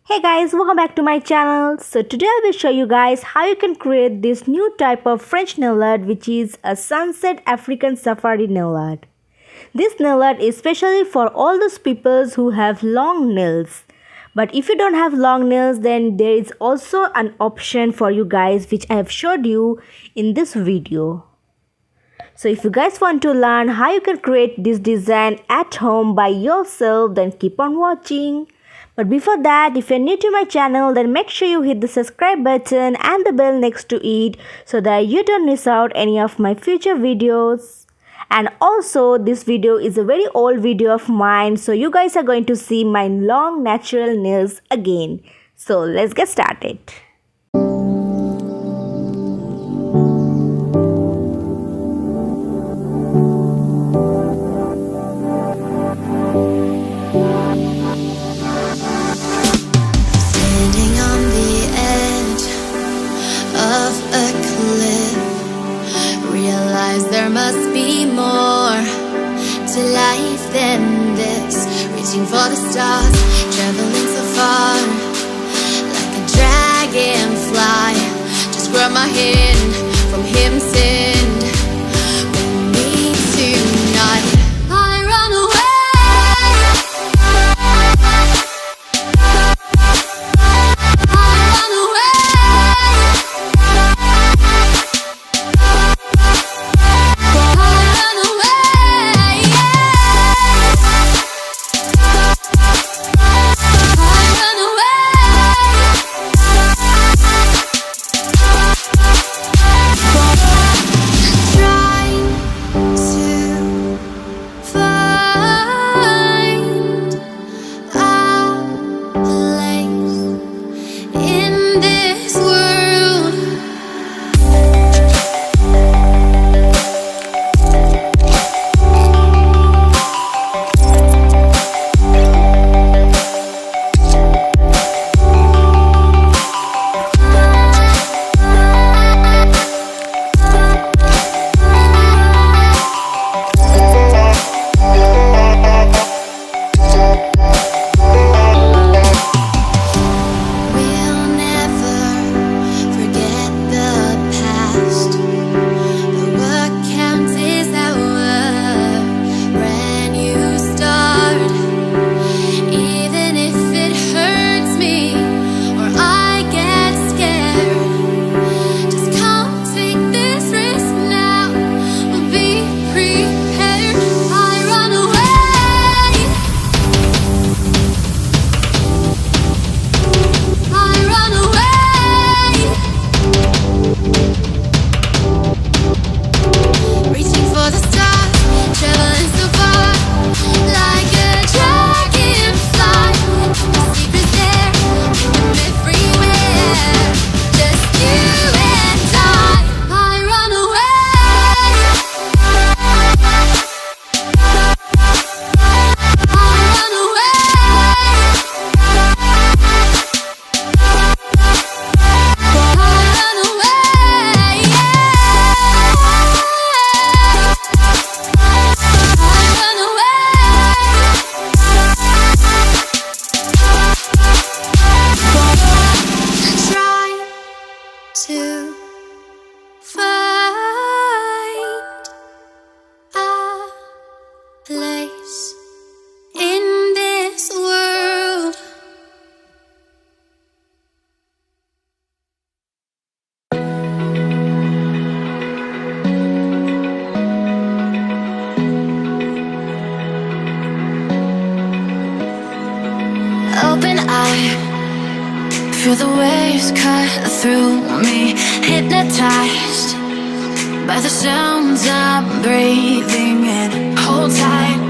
Hey guys, welcome back to my channel. So today I will show you guys how you can create this new type of French nail art, which is a sunset African safari nail art. This nail art is especially for all those people who have long nails. But if you don't have long nails, then there is also an option for you guys which I have showed you in this video. So if you guys want to learn how you can create this design at home by yourself, then keep on watching. But before that, if you're new to my channel, then make sure you hit the subscribe button and the bell next to it so that you don't miss out any of my future videos. And also, this video is a very old video of mine, so you guys are going to see my long natural nails again. So let's get started. There must be more to life than this. Reaching for the stars, traveling so far, like a dragonfly. Just grab my hand from him, send with me tonight. I run away. Open eye, feel the waves cut through me. Hypnotized by the sounds I'm breathing in. Hold tight,